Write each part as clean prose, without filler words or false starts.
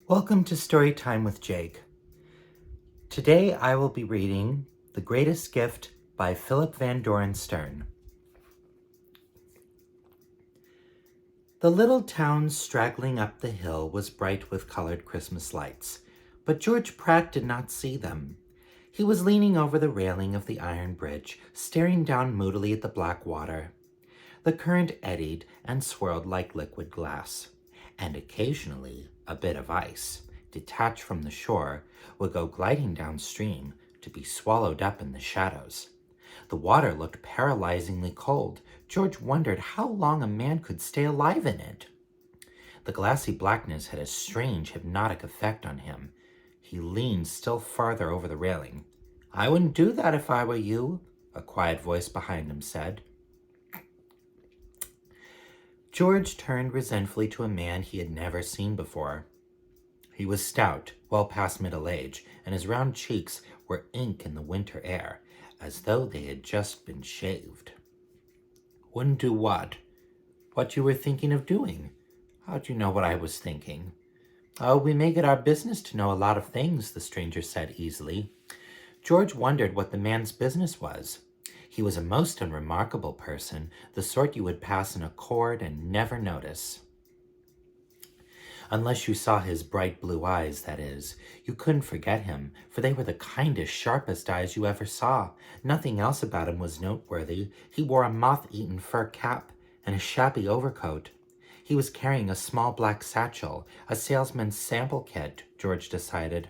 Welcome to Storytime with Jake. Today I will be reading The Greatest Gift by Philip Van Doren Stern. The little town straggling up the hill was bright with colored Christmas lights, but George Pratt did not see them. He was leaning over the railing of the iron bridge, staring down moodily at the black water. The current eddied and swirled like liquid glass, and occasionally a bit of ice, detached from the shore, would go gliding downstream to be swallowed up in the shadows. The water looked paralyzingly cold. George wondered how long a man could stay alive in it. The glassy blackness had a strange hypnotic effect on him. He leaned still farther over the railing. "I wouldn't do that if I were you," a quiet voice behind him said. George turned resentfully to a man he had never seen before. He was stout, well past middle age, and his round cheeks were ink in the winter air, as though they had just been shaved. "Wouldn't do what?" "What you were thinking of doing." "How'd you know what I was thinking?" "Oh, we make it our business to know a lot of things," the stranger said easily. George wondered what the man's business was. He was a most unremarkable person, the sort you would pass in a court and never notice. Unless you saw his bright blue eyes, that is. You couldn't forget him, for they were the kindest, sharpest eyes you ever saw. Nothing else about him was noteworthy. He wore a moth-eaten fur cap and a shabby overcoat. He was carrying a small black satchel, a salesman's sample kit, George decided.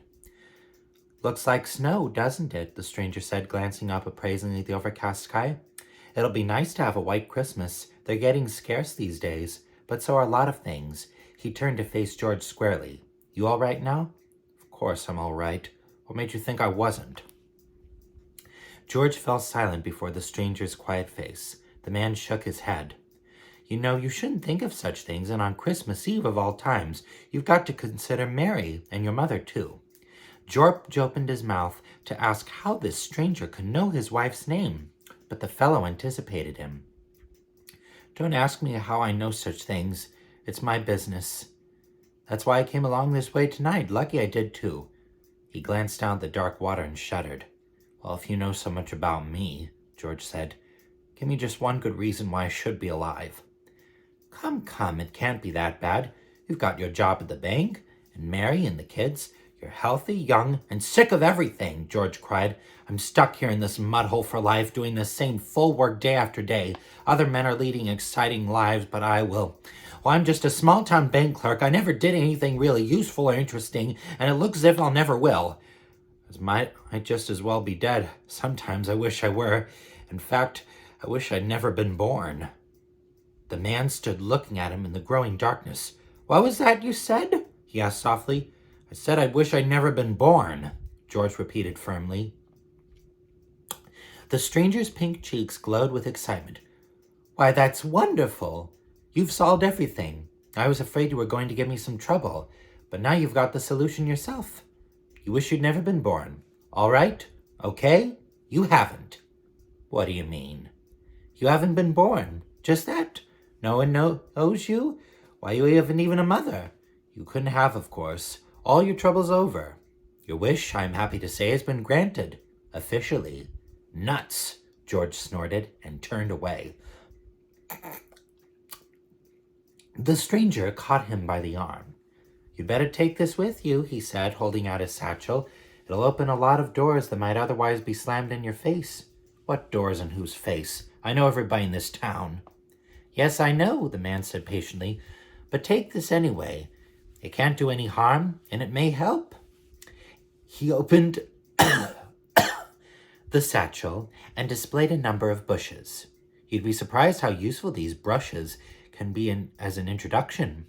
"Looks like snow, doesn't it?" the stranger said, glancing up appraisingly at the overcast sky. "It'll be nice to have a white Christmas. They're getting scarce these days, but so are a lot of things." He turned to face George squarely. "You all right now?" "Of course I'm all right. What made you think I wasn't?" George fell silent before the stranger's quiet face. The man shook his head. "You know, you shouldn't think of such things, and on Christmas Eve of all times, you've got to consider Mary, and your mother too." George opened his mouth to ask how this stranger could know his wife's name, but the fellow anticipated him. "Don't ask me how I know such things. It's my business. That's why I came along this way tonight. Lucky I did too." He glanced down at the dark water and shuddered. "Well, if you know so much about me," George said, "give me just one good reason why I should be alive." Come, it can't be that bad. You've got your job at the bank, and Mary and the kids. You're healthy, young, and sick of everything," George cried. "I'm stuck here in this mud hole for life, doing the same full work day after day. Other men are leading exciting lives, but well, I'm just a small-town bank clerk. I never did anything really useful or interesting, and it looks as if I'll never will. I'd just as well be dead. Sometimes I wish I were. In fact, I wish I'd never been born." The man stood looking at him in the growing darkness. "What was that you said?" he asked softly. "I said I'd wish I'd never been born," George repeated firmly. The stranger's pink cheeks glowed with excitement. "Why, that's wonderful. You've solved everything. I was afraid you were going to give me some trouble, but now you've got the solution yourself. You wish you'd never been born. All right, okay, you haven't." "What do you mean?" "You haven't been born. Just that. No one knows you. Why, you haven't even a mother. You couldn't have, of course. All your trouble's over. Your wish, I'm happy to say, has been granted. Officially." "Nuts," George snorted and turned away. The stranger caught him by the arm. "You'd better take this with you," he said, holding out his satchel. "It'll open a lot of doors that might otherwise be slammed in your face." "What doors and whose face? I know everybody in this town." "Yes, I know," the man said patiently, "but take this anyway. It can't do any harm, and it may help." He opened the satchel and displayed a number of bushes. You'd be surprised how useful these brushes can be as an introduction,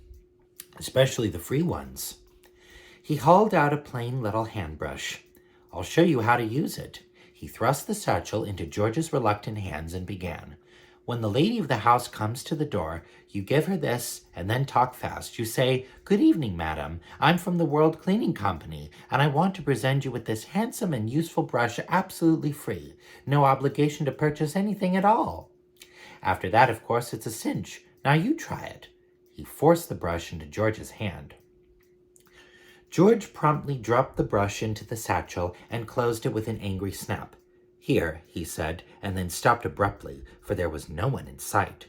especially the free ones. He hauled out a plain little hand brush. "I'll show you how to use it." He thrust the satchel into George's reluctant hands and began. "When the lady of the house comes to the door, you give her this and then talk fast. You say, 'Good evening, madam. I'm from the World Cleaning Company, and I want to present you with this handsome and useful brush absolutely free. No obligation to purchase anything at all.' After that, of course, it's a cinch. Now you try it." He forced the brush into George's hand. George promptly dropped the brush into the satchel and closed it with an angry snap. "Here," he said, and then stopped abruptly, for there was no one in sight.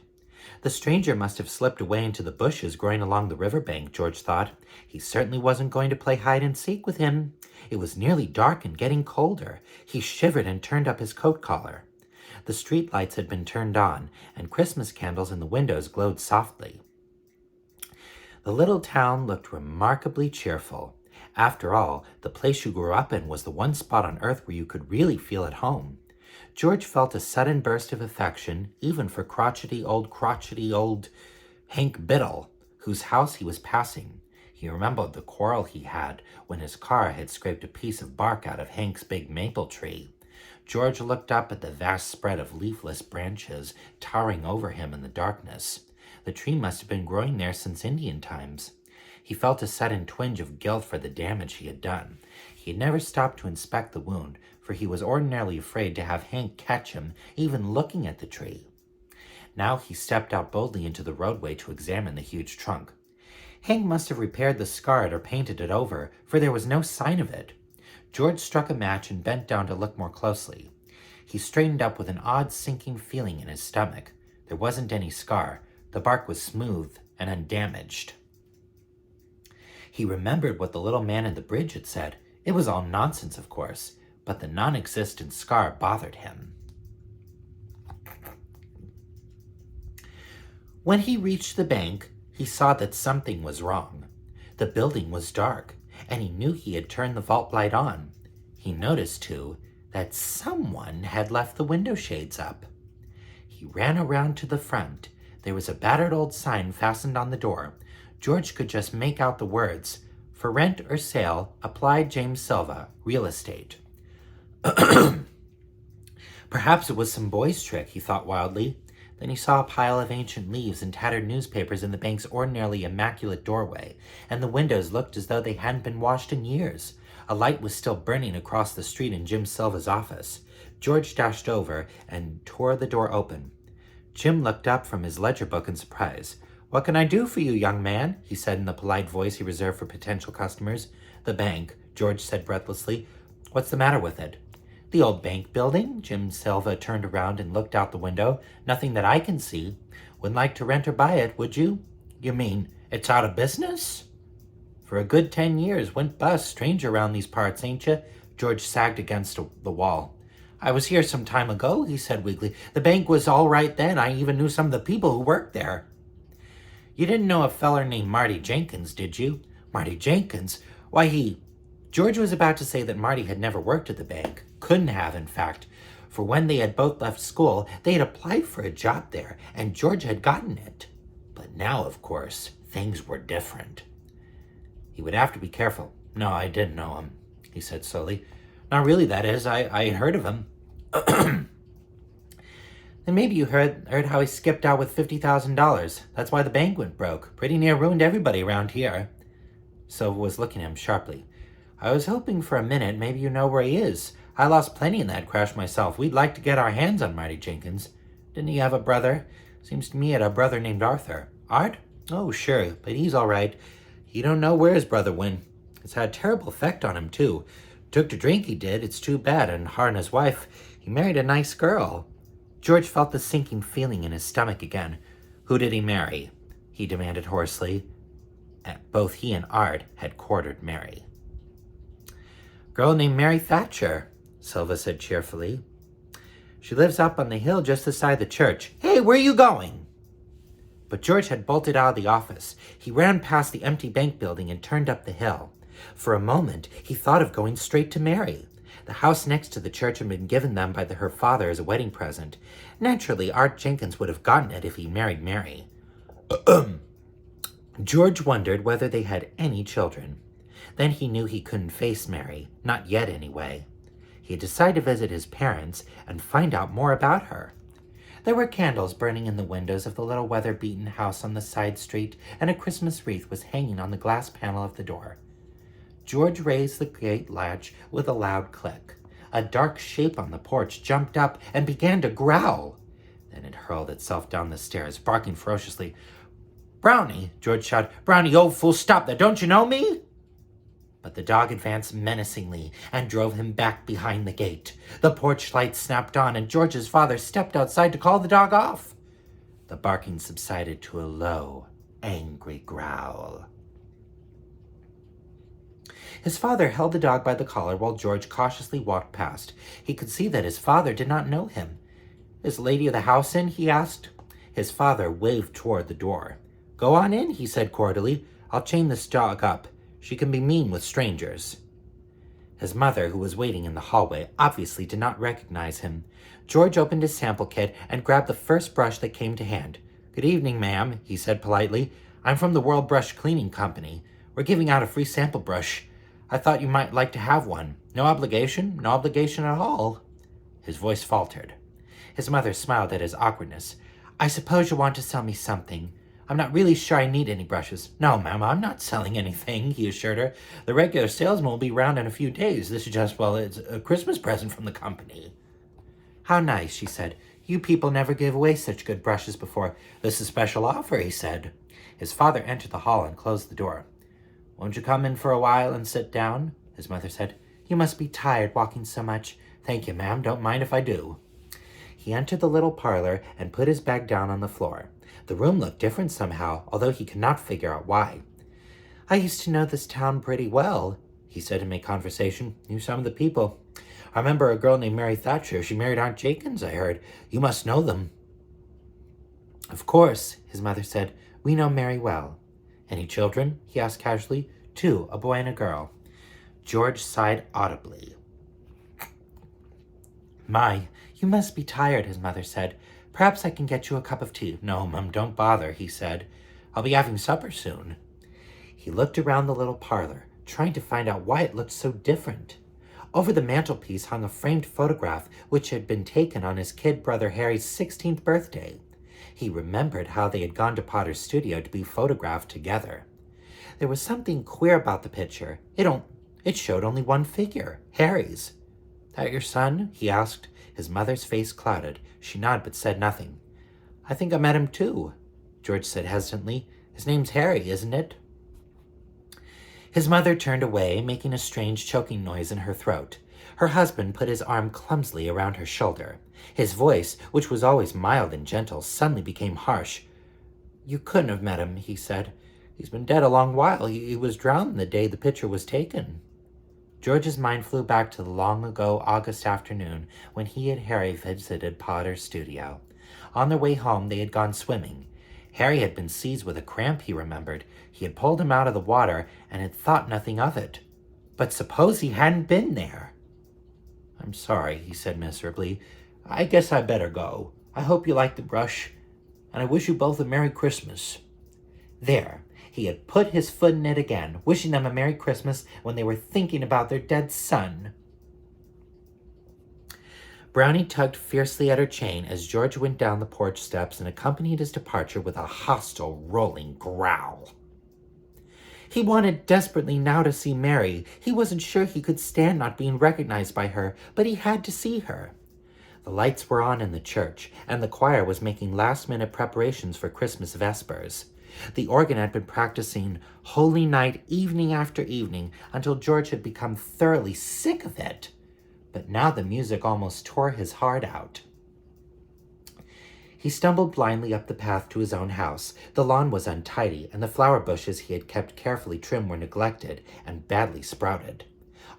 The stranger must have slipped away into the bushes growing along the riverbank, George thought. He certainly wasn't going to play hide-and-seek with him. It was nearly dark and getting colder. He shivered and turned up his coat collar. The street lights had been turned on, and Christmas candles in the windows glowed softly. The little town looked remarkably cheerful. After all, the place you grew up in was the one spot on earth where you could really feel at home. George felt a sudden burst of affection, even for crotchety old Hank Biddle, whose house he was passing. He remembered the quarrel he had when his car had scraped a piece of bark out of Hank's big maple tree. George looked up at the vast spread of leafless branches towering over him in the darkness. The tree must have been growing there since Indian times. He felt a sudden twinge of guilt for the damage he had done. He had never stopped to inspect the wound, for he was ordinarily afraid to have Hank catch him, even looking at the tree. Now he stepped out boldly into the roadway to examine the huge trunk. Hank must have repaired the scar or painted it over, for there was no sign of it. George struck a match and bent down to look more closely. He straightened up with an odd sinking feeling in his stomach. There wasn't any scar. The bark was smooth and undamaged. He remembered what the little man in the bridge had said. It was all nonsense, of course, but the non-existent scar bothered him. When he reached the bank, he saw that something was wrong. The building was dark, and he knew he had turned the vault light on. He noticed, too, that someone had left the window shades up. He ran around to the front. There was a battered old sign fastened on the door. George could just make out the words, "For rent or sale, applied James Silva, real estate." Perhaps it was some boy's trick, he thought wildly. Then he saw a pile of ancient leaves and tattered newspapers in the bank's ordinarily immaculate doorway, and the windows looked as though they hadn't been washed in years. A light was still burning across the street in Jim Silva's office. George dashed over and tore the door open. Jim looked up from his ledger book in surprise. "What can I do for you, young man?" he said in the polite voice he reserved for potential customers. "The bank," George said breathlessly. "What's the matter with it?" "The old bank building?" Jim Silva turned around and looked out the window. "Nothing that I can see. Wouldn't like to rent or buy it, would you?" "You mean it's out of business?" "For a good 10 years. Went bust. Stranger around these parts, ain't you?" George sagged against the wall. "I was here some time ago," he said weakly. "The bank was all right then. I even knew some of the people who worked there." "You didn't know a feller named Marty Jenkins, did you?" "Marty Jenkins? Why, George was about to say that Marty had never worked at the bank. Couldn't have, in fact, for when they had both left school, they had applied for a job there, and George had gotten it. But now, of course, things were different. He would have to be careful. "No, I didn't know him," he said slowly. "Not really, that is. I heard of him." "Then maybe you heard how he skipped out with $50,000. That's why the bank went broke. Pretty near ruined everybody around here." Silva was looking at him sharply. "I was hoping for a minute maybe you know where he is. I lost plenty in that crash myself. We'd like to get our hands on Marty Jenkins. Didn't he have a brother? Seems to me he had a brother named Arthur." "Art? Oh, sure, but he's all right. He don't know where his brother went. It's had a terrible effect on him, too. Took to drink, he did. It's too bad. And Hart and his wife, he married a nice girl." George felt the sinking feeling in his stomach again. "Who did he marry?" he demanded hoarsely. Both he and Art had courted Mary. "Girl named Mary Thatcher," Silva said cheerfully. "She lives up on the hill just beside the church." "Hey, where are you going?" But George had bolted out of the office. He ran past the empty bank building and turned up the hill. For a moment, he thought of going straight to Mary. The house next to the church had been given them by her father as a wedding present. Naturally, Art Jenkins would have gotten it if he married Mary. George wondered whether they had any children. Then he knew he couldn't face Mary, not yet anyway. He decided to visit his parents and find out more about her. There were candles burning in the windows of the little weather-beaten house on the side street, and a Christmas wreath was hanging on the glass panel of the door. George raised the gate latch with a loud click. A dark shape on the porch jumped up and began to growl. Then it hurled itself down the stairs, barking ferociously. "Brownie!" George shouted. "Brownie, old fool, stop that! Don't you know me?" But the dog advanced menacingly and drove him back behind the gate. The porch light snapped on, and George's father stepped outside to call the dog off. The barking subsided to a low, angry growl. His father held the dog by the collar while George cautiously walked past. He could see that his father did not know him. "Is the lady of the house in?" he asked. His father waved toward the door. "Go on in," he said cordially. "I'll chain this dog up. She can be mean with strangers." His mother, who was waiting in the hallway, obviously did not recognize him. George opened his sample kit and grabbed the first brush that came to hand. "Good evening, ma'am," he said politely. "I'm from the World Brush Cleaning Company. We're giving out a free sample brush. I thought you might like to have one. No obligation at all." His voice faltered. His mother smiled at his awkwardness. "I suppose you want to sell me something. I'm not really sure I need any brushes." "No, ma'am, I'm not selling anything," he assured her. "The regular salesman will be around in a few days. This is just, well, it's a Christmas present from the company." "How nice," she said. "You people never gave away such good brushes before." "This is a special offer," he said. His father entered the hall and closed the door. "Won't you come in for a while and sit down?" his mother said. "You must be tired walking so much." "Thank you, ma'am. Don't mind if I do." He entered the little parlor and put his bag down on the floor. The room looked different somehow, although he could not figure out why. "I used to know this town pretty well," he said to make conversation. "Knew some of the people. I remember a girl named Mary Thatcher. She married Aunt Jenkins, I heard. You must know them." "Of course," his mother said. "We know Mary well." "Any children?" he asked casually. "Two, a boy and a girl." George sighed audibly. "My, you must be tired," his mother said. "Perhaps I can get you a cup of tea." "No, Mum, don't bother," he said. "I'll be having supper soon." He looked around the little parlor, trying to find out why it looked so different. Over the mantelpiece hung a framed photograph which had been taken on his kid brother Harry's 16th birthday. He remembered how they had gone to Potter's studio to be photographed together. There was something queer about the picture. It showed only one figure, Harry's. "That your son?" he asked. His mother's face clouded. She nodded but said nothing. "I think I met him too," George said hesitantly. "His name's Harry, isn't it?" His mother turned away, making a strange choking noise in her throat. Her husband put his arm clumsily around her shoulder. His voice, which was always mild and gentle, suddenly became harsh. "You couldn't have met him," he said. "He's been dead a long while. He was drowned the day the picture was taken." George's mind flew back to the long-ago August afternoon when he and Harry visited Potter's studio. On their way home, they had gone swimming. Harry had been seized with a cramp, he remembered. He had pulled him out of the water and had thought nothing of it. But suppose he hadn't been there? "I'm sorry," he said miserably. "I guess I better go. I hope you like the brush, and I wish you both a Merry Christmas." There, he had put his foot in it again, wishing them a Merry Christmas when they were thinking about their dead son. Brownie tugged fiercely at her chain as George went down the porch steps and accompanied his departure with a hostile, rolling growl. He wanted desperately now to see Mary. He wasn't sure he could stand not being recognized by her, but he had to see her. The lights were on in the church, and the choir was making last-minute preparations for Christmas Vespers. The organ had been practicing Holy Night evening after evening until George had become thoroughly sick of it. But now the music almost tore his heart out. He stumbled blindly up the path to his own house. The lawn was untidy, and the flower bushes he had kept carefully trimmed were neglected and badly sprouted.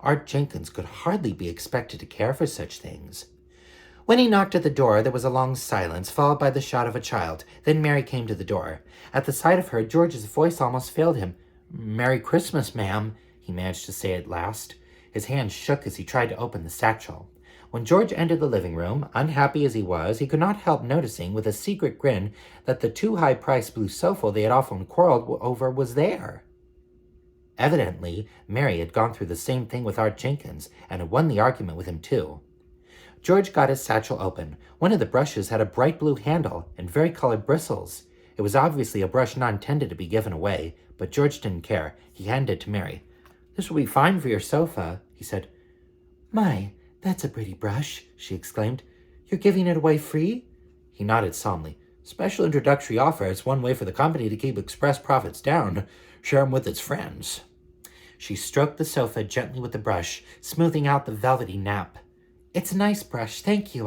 Art Jenkins could hardly be expected to care for such things. When he knocked at the door, there was a long silence, followed by the shout of a child. Then Mary came to the door. At the sight of her, George's voice almost failed him. "Merry Christmas, ma'am," he managed to say at last. His hand shook as he tried to open the satchel. When George entered the living room, unhappy as he was, he could not help noticing with a secret grin that the too-high-priced blue sofa they had often quarreled over was there. Evidently, Mary had gone through the same thing with Art Jenkins and had won the argument with him too. George got his satchel open. One of the brushes had a bright blue handle and vari-colored bristles. It was obviously a brush not intended to be given away, but George didn't care. He handed it to Mary. "This will be fine for your sofa," he said. "My, that's a pretty brush," she exclaimed. "You're giving it away free?" He nodded solemnly. "Special introductory offer. It's one way for the company to keep express profits down. Share them with its friends." She stroked the sofa gently with the brush, smoothing out the velvety nap. "It's a nice brush, thank you,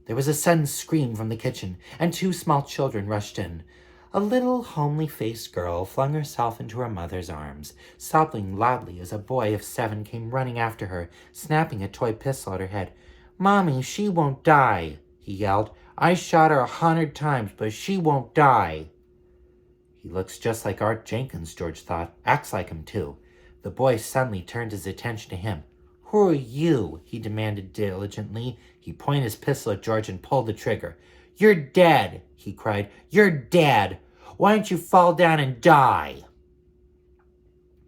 There was a sudden scream from the kitchen, and 2 small children rushed in. A little homely-faced girl flung herself into her mother's arms, sobbing loudly as a boy of 7 came running after her, snapping a toy pistol at her head. "Mommy, she won't die," he yelled. "I shot her 100 times, but she won't die." He looks just like Art Jenkins, George thought. Acts like him, too. The boy suddenly turned his attention to him. "Who are you?" he demanded diligently. He pointed his pistol at George and pulled the trigger. "You're dead," he cried. "You're dead. Why don't you fall down and die?"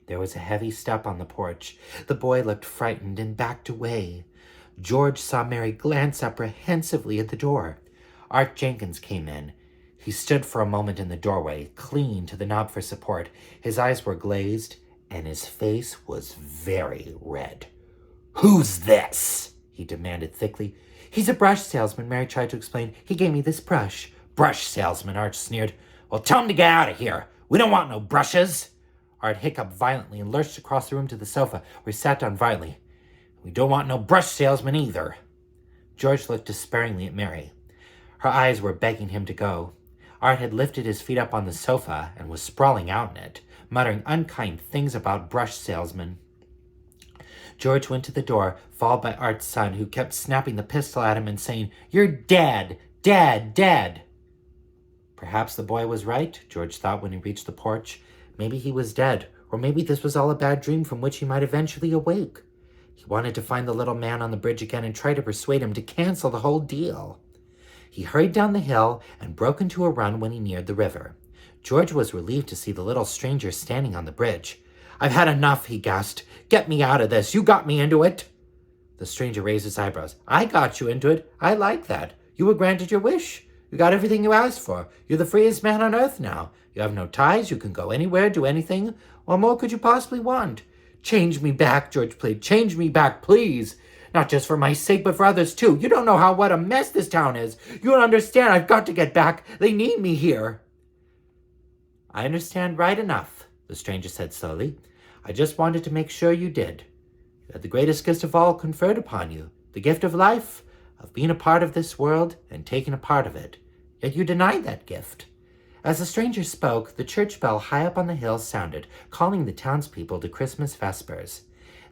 There was a heavy step on the porch. The boy looked frightened and backed away. George saw Mary glance apprehensively at the door. Art Jenkins came in. He stood for a moment in the doorway, clinging to the knob for support. His eyes were glazed, and his face was very red. "Who's this?" he demanded thickly. "He's a brush salesman," Mary tried to explain. "He gave me this brush." "Brush salesman," Art sneered. "Well, tell him to get out of here. We don't want no brushes." Art hiccuped violently and lurched across the room to the sofa, where he sat down violently. "We don't want no brush salesman either." George looked despairingly at Mary. Her eyes were begging him to go. Art had lifted his feet up on the sofa and was sprawling out in it, muttering unkind things about brush salesmen. George went to the door, followed by Art's son, who kept snapping the pistol at him and saying, "You're dead, dead, dead." Perhaps the boy was right, George thought when he reached the porch. Maybe he was dead, or maybe this was all a bad dream from which he might eventually awake. He wanted to find the little man on the bridge again and try to persuade him to cancel the whole deal. He hurried down the hill and broke into a run when he neared the river. George was relieved to see the little stranger standing on the bridge. "I've had enough," he gasped. "Get me out of this. You got me into it." The stranger raised his eyebrows. "I got you into it. I like that. You were granted your wish. You got everything you asked for. You're the freest man on earth now. You have no ties. You can go anywhere, do anything. What more could you possibly want?" "Change me back," George pleaded. "Change me back, please. Not just for my sake, but for others too. You don't know what a mess this town is. You don't understand. I've got to get back. They need me here." "I understand right enough," the stranger said slowly. "I just wanted to make sure you did. You had the greatest gift of all conferred upon you, the gift of life, of being a part of this world and taking a part of it. Yet you denied that gift." As the stranger spoke, the church bell high up on the hill sounded, calling the townspeople to Christmas vespers.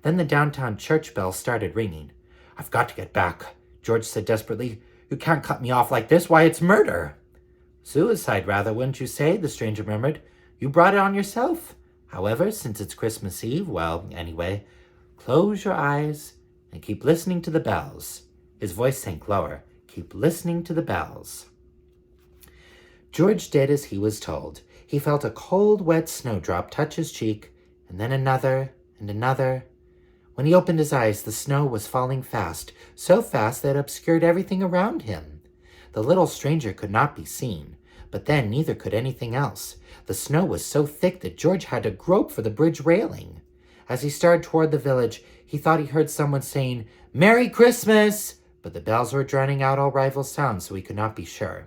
Then the downtown church bell started ringing. "I've got to get back," George said desperately. "You can't cut me off like this. Why, it's murder." "Suicide, rather, wouldn't you say?" the stranger murmured. "You brought it on yourself. However, since it's Christmas Eve, well, anyway, close your eyes and keep listening to the bells." His voice sank lower. "Keep listening to the bells." George did as he was told. He felt a cold, wet snowdrop touch his cheek, and then another and another. When he opened his eyes, the snow was falling fast, so fast that it obscured everything around him. The little stranger could not be seen, but then neither could anything else. The snow was so thick that George had to grope for the bridge railing. As he started toward the village, he thought he heard someone saying, "Merry Christmas!" but the bells were drowning out all rival sounds, so he could not be sure.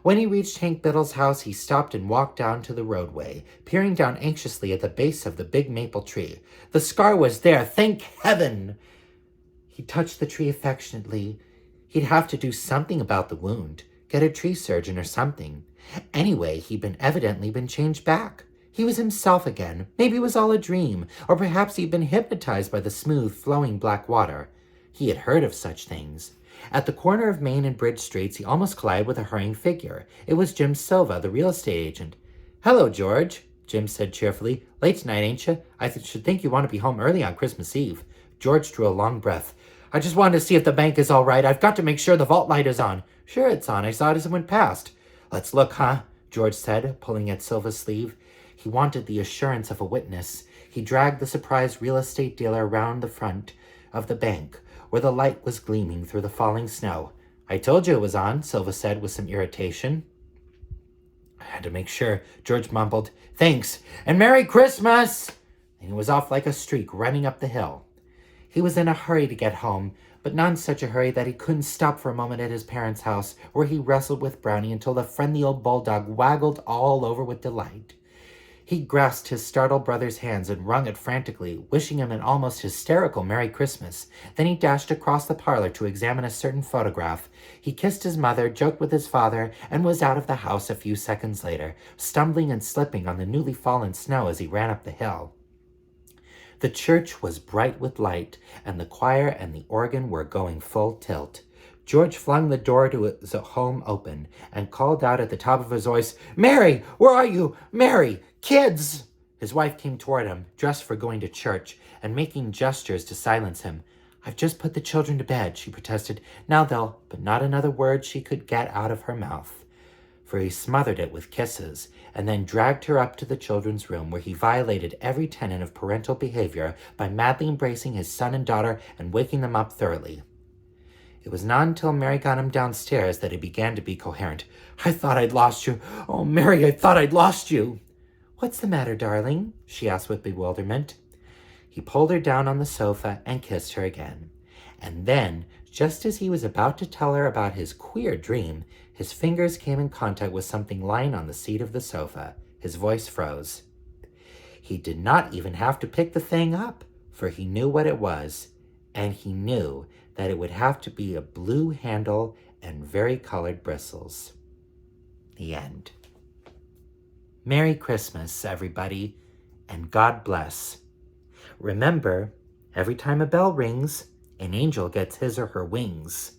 When he reached Hank Biddle's house, he stopped and walked down to the roadway, peering down anxiously at the base of the big maple tree. The scar was there, thank heaven! He touched the tree affectionately. He'd have to do something about the wound, get a tree surgeon or something. Anyway, he'd evidently been changed back. He was himself again. Maybe it was all a dream, or perhaps he'd been hypnotized by the smooth, flowing black water. He had heard of such things. At the corner of Main and Bridge Streets, he almost collided with a hurrying figure. It was Jim Silva, the real estate agent. "Hello, George," Jim said cheerfully. "Late tonight, ain't you? I should think you want to be home early on Christmas Eve." George drew a long breath. "I just wanted to see if the bank is all right. I've got to make sure the vault light is on." "Sure it's on. I saw it as it went past." "Let's look, huh?" George said, pulling at Silva's sleeve. He wanted the assurance of a witness. He dragged the surprised real estate dealer around the front of the bank, where the light was gleaming through the falling snow. "I told you it was on," Silva said with some irritation. "I had to make sure," George mumbled. "Thanks, and Merry Christmas!" And he was off like a streak, running up the hill. He was in a hurry to get home, but not in such a hurry that he couldn't stop for a moment at his parents' house, where he wrestled with Brownie until the friendly old bulldog waggled all over with delight. He grasped his startled brother's hands and wrung it frantically, wishing him an almost hysterical Merry Christmas. Then he dashed across the parlor to examine a certain photograph. He kissed his mother, joked with his father, and was out of the house a few seconds later, stumbling and slipping on the newly fallen snow as he ran up the hill. The church was bright with light, and the choir and the organ were going full tilt. George flung the door to his home open and called out at the top of his voice, "Mary, where are you? Mary, kids!" His wife came toward him, dressed for going to church, and making gestures to silence him. "I've just put the children to bed," she protested. "Now they'll—" But not another word she could get out of her mouth, for he smothered it with kisses, and then dragged her up to the children's room, where he violated every tenet of parental behavior by madly embracing his son and daughter and waking them up thoroughly. It was not until Mary got him downstairs that he began to be coherent. "I thought I'd lost you. Oh, Mary, I thought I'd lost you." "What's the matter, darling?" she asked with bewilderment. He pulled her down on the sofa and kissed her again. And then, just as he was about to tell her about his queer dream, his fingers came in contact with something lying on the seat of the sofa. His voice froze. He did not even have to pick the thing up, for he knew what it was, and he knew that it would have to be a blue handle and vari-colored bristles. The end. Merry Christmas, everybody, and God bless. Remember, every time a bell rings, an angel gets his or her wings.